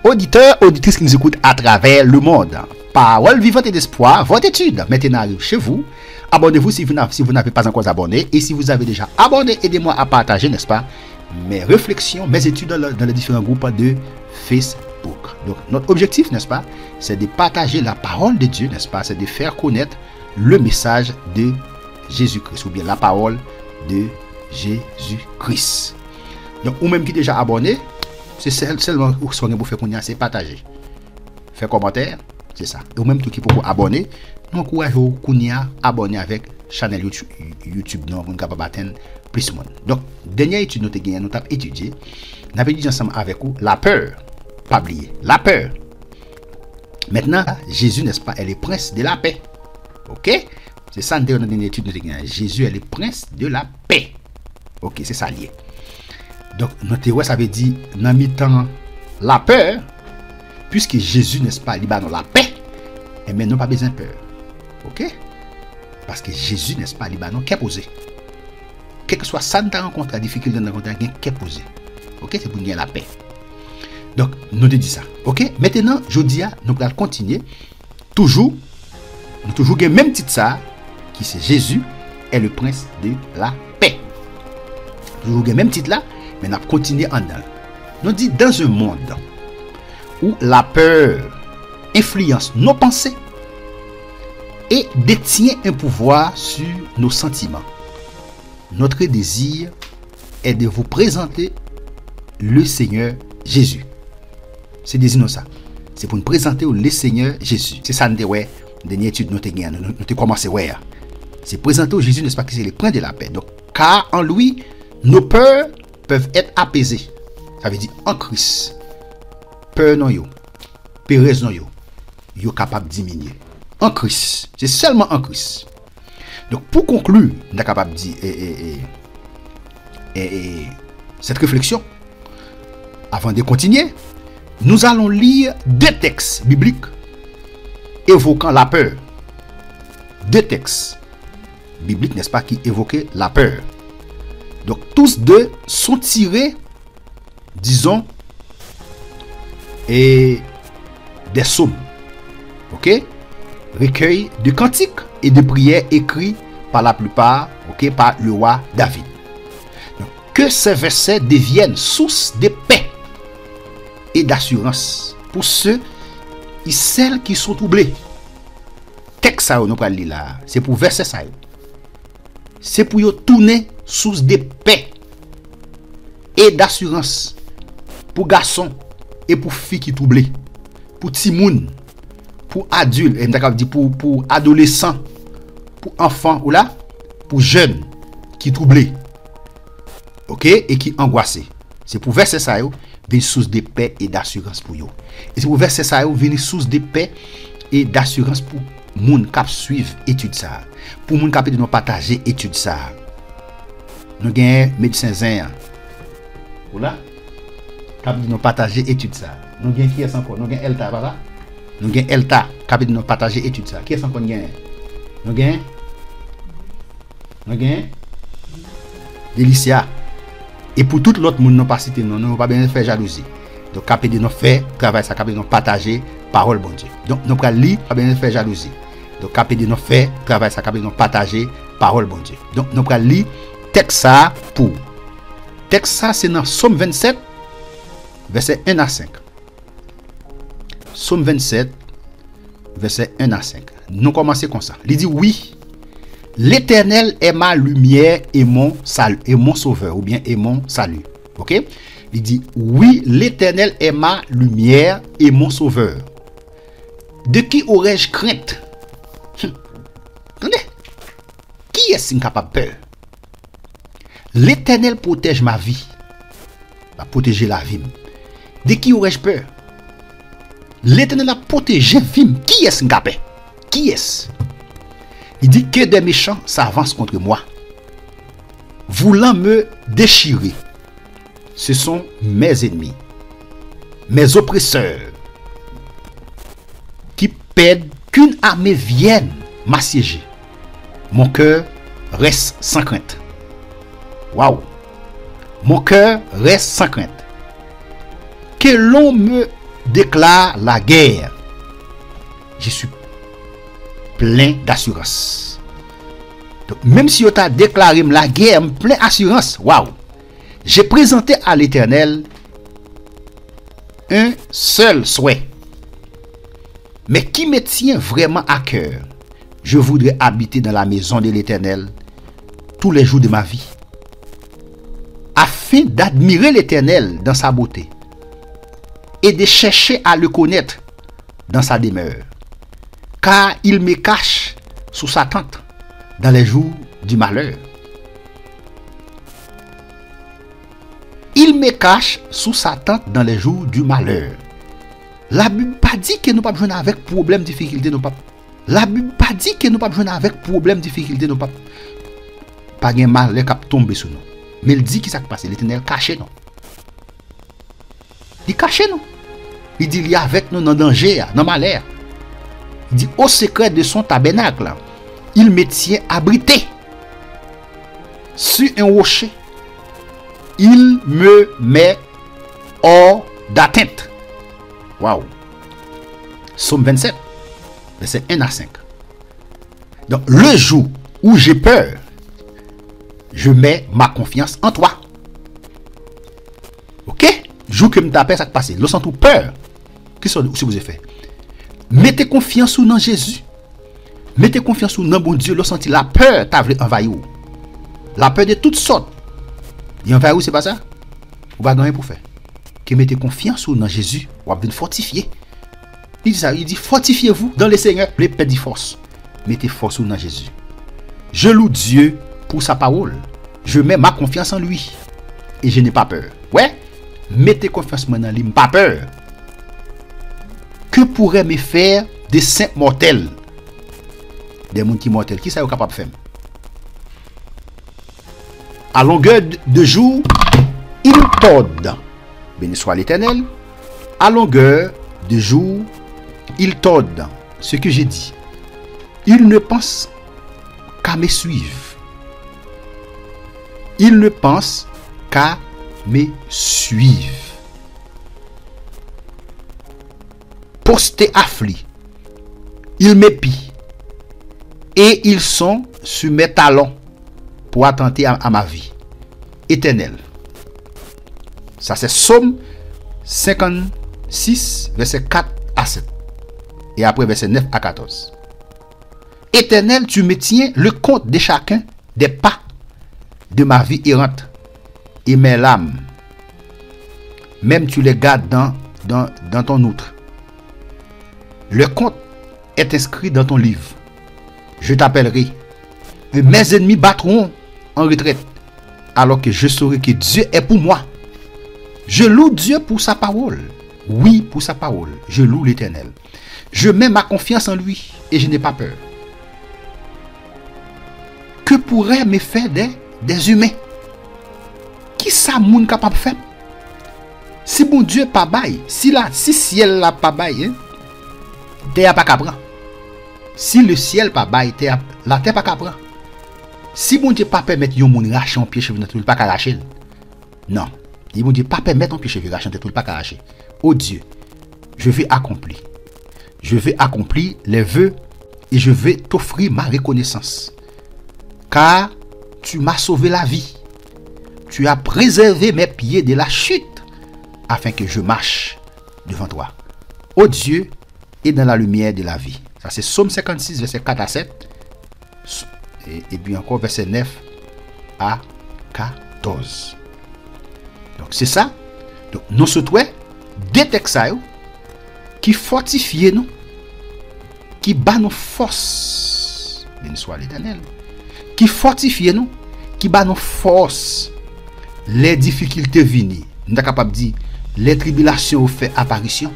auditeurs, auditrices qui nous écoutent à travers le monde. Parole vivante et d'espoir, votre étude maintenant arrive chez vous. Abonnez-vous si vous n'avez pas encore abonné. Et si vous avez déjà abonné, aidez-moi à partager, n'est-ce pas, mes réflexions, mes études dans les différents groupes de Facebook. Donc, notre objectif, n'est-ce pas, c'est de partager la parole de Dieu, n'est-ce pas, c'est de faire connaître le message de Jésus-Christ, ou bien la parole de Jésus-Christ. Donc, ou même qui est déjà abonné, c'est seulement ce qu'on faire qu'on y a, c'est partager. Faire commentaire, c'est ça. Et ou même tout qui peut abonner, nous encourageons qu'on y a abonné avec channel YouTube, non, pour capable atteindre plus de monde. Donc, dernière étude nous avons étudié, nous avons étudié ensemble avec vous la peur. Pas oublier, la peur. Maintenant, Jésus, n'est-ce pas, est le prince de la paix. Ok? C'est ça, dans une étude, nous avons Jésus est le prince de la paix. Ok, c'est ça lié. Donc, notre ça veut dire, dans mi-temps, la peur, puisque Jésus, n'est-ce pas, dans la paix, et maintenant, pas besoin de peur. Ok? Parce que Jésus, n'est-ce pas, Libanon, qui est posé. Quel que soit ça, nous rencontré, la difficulté de rencontrer, qui est posé. Ok? C'est pour gagner la paix. Donc, nous te dit ça. Ok? Maintenant, je dis, nous allons continuer. Toujours le même titre ça, qui c'est Jésus est le prince de la paix. Toujours le même titre là, mais nous allons continuer en dedans. Nous dit dans un monde où la peur influence nos pensées et détient un pouvoir sur nos sentiments. Notre désir est de vous présenter le Seigneur Jésus. C'est désir ça. C'est pour nous présenter le Seigneur Jésus. C'est ça nous ouais, dernière étude nous avons commencé ouais. C'est présenter au Jésus, n'est-ce pas, que c'est le prince de la paix. Donc car en lui nos peurs peuvent être apaisées. Ça veut dire en Christ. Peur non yo, pérez non yo capable de diminuer. En Christ, c'est seulement en Christ. Donc pour conclure, on est capable de dire cette réflexion, avant de continuer, nous allons lire deux textes bibliques évoquant la peur. Deux textes bibliques, n'est-ce pas, qui évoquaient la peur. Donc tous deux sont tirés, disons, et des psaumes. Ok? Recueil de cantiques et de prières écrits par la plupart, ok, par le roi David. Donc, que ces versets deviennent source de paix et d'assurance pour ceux et celles qui sont troublés. Texte ça nous pral lire là, c'est pour verset ça. C'est pour yo tourner source de paix et d'assurance pour garçons et pour filles qui troublés, pour timoun, pour adultes, pour adolescents, pour enfants ou là, pour jeunes qui troublés, ok, et qui angoissés. C'est pour verser ça une source de paix et d'assurance pour eux. Et c'est pour verser ça une source de paix et d'assurance pour moun qui suivent étude ça, pour moun qui nous partager étude ça. Nous gagnons médecins zin ou là, qui nous partager étude ça. Nous gagnons qui est encore, nous gagnons Elta papa. Nous gagnons Elta qui nous partager étude ça. Qui est encore gagnent? Nous gagnons Delicia. Et pour tout l'autre monde, nous pas citer, nous ne pas bien faire jalousie. Donc, capé de nous faire travail, ça capé de nous partager parole bon Dieu. Donc, nous pas lire, pas bien faire jalousie. Donc, capé de nous faire travail, ça capé de nous partager parole bon Dieu. Donc, nous pas lire texte ça pour. Texte ça, c'est dans Psaume 27, verset 1 à 5. Psaume 27, verset 1 à 5. Nous commençons comme ça. Il dit oui. L'Éternel est ma lumière et mon salut, et mon sauveur, ou bien et mon salut. Ok? Il dit, oui, l'Éternel est ma lumière et mon sauveur. De qui aurais-je crainte? Attendez. Qui est incapable de peur? L'Éternel protège ma vie. Va protéger la vie. De qui aurais-je peur? L'Éternel a protégé la vie. Qui est incapable? Qui est-ce? Il dit que des méchants s'avancent contre moi, voulant me déchirer. Ce sont mes ennemis, mes oppresseurs, qui pèdent qu'une armée vienne m'assiéger. Mon cœur reste sans crainte. Waouh! Mon cœur reste sans crainte. Que l'on me déclare la guerre, je suis plein d'assurance. Donc, même si on t'a déclaré la guerre, plein d'assurance, waouh, j'ai présenté à l'Éternel un seul souhait, mais qui me tient vraiment à cœur. Je voudrais habiter dans la maison de l'Éternel tous les jours de ma vie, afin d'admirer l'Éternel dans sa beauté et de chercher à le connaître dans sa demeure, car il me cache sous sa tente dans les jours du malheur. Il me cache sous sa tente dans les jours du malheur. La Bible pas dit que nous pas besoin avec problème, difficulté, nous pas. La Bible pas dit que nous pas besoin avec problème, difficulté, nous pas. Pas de malheur qui tombe sur nous. Mais il dit qui ça passe, l'Éternel caché nous. Il cache nous. Il dit il y a avec nous dans danger, dans malheur. Il dit au secret de son tabernacle, il me tient abrité sur un rocher. Il me met hors d'atteinte. Waouh. Psaume 27, verset 1 à 5. Donc, le jour où j'ai peur, je mets ma confiance en toi. Ok? Jour que me tape, ça passe. Le sens tout peur. Qu'est-ce que vous avez fait? Mettez confiance dans Jésus. Mettez confiance dans bon Dieu. Le senti la peur t'a envahi. La peur de toutes sortes. Il envahi ou c'est pas ça? Vous pas gagner pour faire. Que mettez confiance dans Jésus. Vous avez fortifié. Il dit ça. Il dit fortifiez-vous dans le Seigneur. Les perdre force. Mettez force dans Jésus. Je loue Dieu pour sa parole. Je mets ma confiance en lui. Et je n'ai pas peur. Ouais? Mettez confiance maintenant, il n'a pas peur. Que pourrait me faire des saints mortels? Des gens qui mortels, qui ça est capable de faire? À longueur de jour, ils tordent. Béni soit l'Éternel. À longueur de jour, ils tordent ce que j'ai dit. Ils ne pensent qu'à me suivre. Ils ne pensent qu'à me suivent. Postés afflis, ils m'épient et ils sont sur mes talons pour attenter à ma vie éternelle. Ça c'est Psaume 56, verset 4 à 7. Et après verset 9 à 14. Éternel, tu me tiens le compte de chacun des pas de ma vie errante et mes larmes. Même tu les gardes dans ton outre. Le compte est inscrit dans ton livre. Je t'appellerai. Et mes ennemis battront en retraite. Alors que je saurai que Dieu est pour moi. Je loue Dieu pour sa parole. Oui, pour sa parole. Je loue l'Éternel. Je mets ma confiance en lui et je n'ai pas peur. Que pourraient me faire des humains? Qui ça moun capable de faire? Si bon Dieu pas bail, si ciel la pas bail, hein, terre pas capable. Si le ciel pas bail, la terre pas capable. Si bon Dieu pas permettre yon moun racher un pied cheveux tout pas arracher. Non, il bon Dieu pas permettre un pied cheveux racher tout pas arracher. Oh Dieu, je vais accomplir. Je vais accomplir les vœux et je vais t'offrir ma reconnaissance. Car tu m'as sauvé la vie. Tu as préservé mes pieds de la chute afin que je marche devant toi. Ô Dieu, et dans la lumière de la vie. Ça c'est Psaume 56, verset 4 à 7. Et puis encore verset 9 à 14. Donc c'est ça. Donc nous souhaitons des textes qui fortifient nous, qui bat nos forces. Béni soit l'Éternel. Qui fortifie nous, qui bat nos forces. Les difficultés viennent. Nous sommes capables de dire, les tribulations fait apparition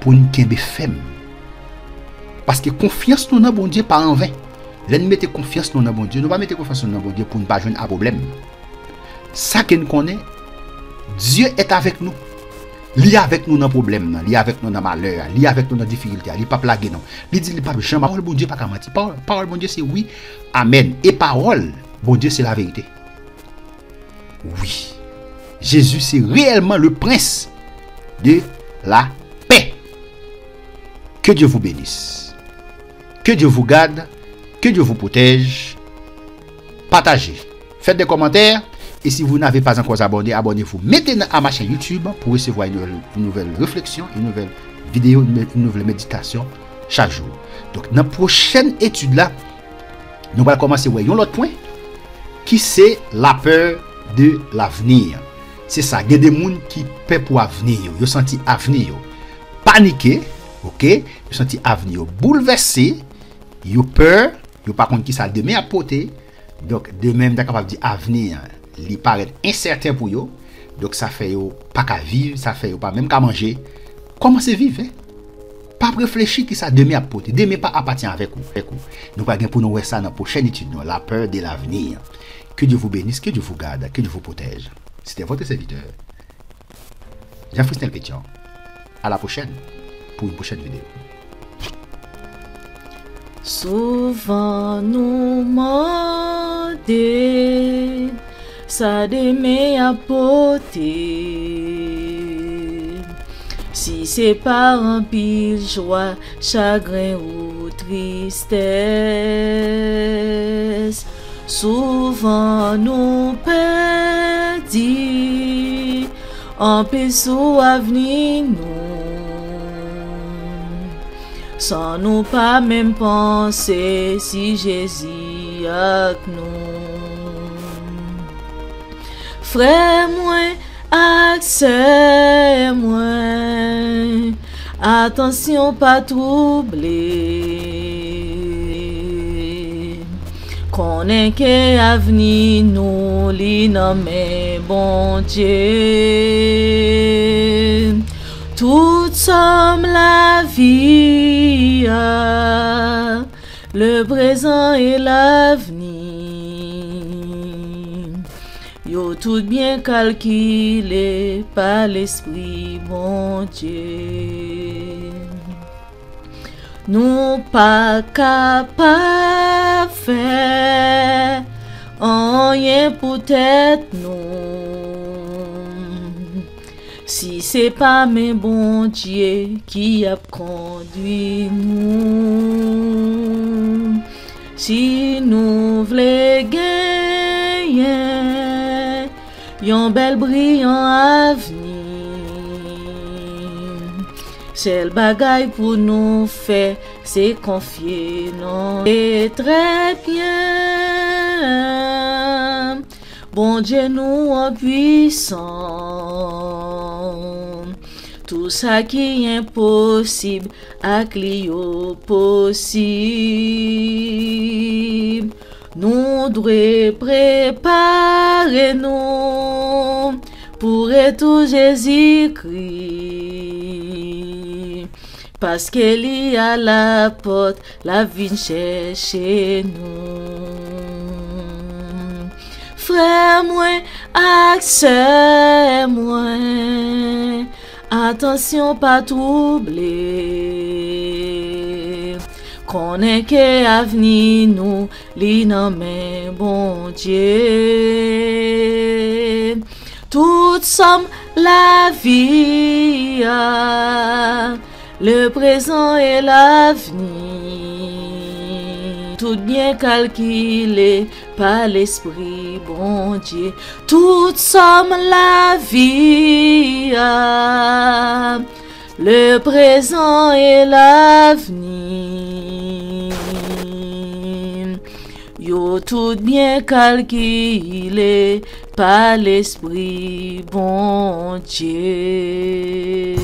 pour nous qui femme. Parce que confiance nous dans bon Dieu pas en vain. Nous mettons confiance nous dans bon Dieu, nous ne pas mettre confiance nous dans bon Dieu pour ne pas jouer un problème. Ça que nous connaissons, Dieu est avec nous. Il est avec nous dans le problème, il est avec nous dans le malheur, il est avec nous dans la difficulté, il n'est pas plagué. Il dit, il n'est pas méchant. Parole bon Dieu, pas qu'à mentir. Parole bon Dieu, c'est oui. Amen. Et parole, bon Dieu, c'est la vérité. Oui. Jésus, c'est réellement le prince de la Que Dieu vous bénisse. Que Dieu vous garde. Que Dieu vous protège. Partagez. Faites des commentaires. Et si vous n'avez pas encore abonné, abonnez-vous maintenant à ma chaîne YouTube pour recevoir une nouvelle réflexion, une nouvelle vidéo, une nouvelle méditation chaque jour. Donc, dans la prochaine étude là, nous allons commencer avec un autre point qui c'est la peur de l'avenir. C'est ça, il y a des gens qui peur pour l'avenir, ils senti l'avenir paniqué, ok, ils senti l'avenir bouleversé, ils ont peur, ils par contre qui ça demain à porter. Donc, de même, vous capable de dire l'avenir, il paraît incertain pour eux. Donc, ça fait pas qu'à vivre, ça fait pas même qu'à manger. Comment c'est vivre? Pas réfléchir qui ça demain à porter. Demain pas appartient avec vous. Nous pas pour nous voir ça dans la prochaine étude, la peur de l'avenir. Que Dieu vous bénisse, que Dieu vous garde, que Dieu vous protège. C'était votre serviteur, Jean-Fristel Pétion. À la prochaine pour une prochaine vidéo. Souvent nous demandons ça de à porter. Si c'est pas un pile joie, chagrin ou tristesse, souvent nous perdons en paix sous avenir nous. Sans nous pas même penser si Jésus avec nous. Frère moi, accès moi, attention pas troubler. Connais que avenir nous li nommé bon Dieu. Tout somme la vie, le présent et l'avenir. Yo tout bien calculé par l'esprit bon Dieu. Nous pas capables faire rien pour tête nous. Si c'est pas mes bon Dieu qui a conduit nous. Si nous voulons gagner un bel brillant avenir, c'est le bagaille pour nous faire, c'est confier non. Et très bien, bon Dieu nous en puissant. Tout ça qui est impossible, à Clio possible. Nous devons préparer nous pour tout Jésus-Christ. Parce qu'il y a la porte, la vie chercher nous. Frère moi, accès moi, attention pas troubler. Connais que avenir nous li nommé bon Dieu. Toute somme la vie, le présent et l'avenir. Tout bien calculé par l'esprit bon Dieu. Toute somme la vie, le présent et l'avenir. Yo tout bien calculé par l'esprit bon Dieu.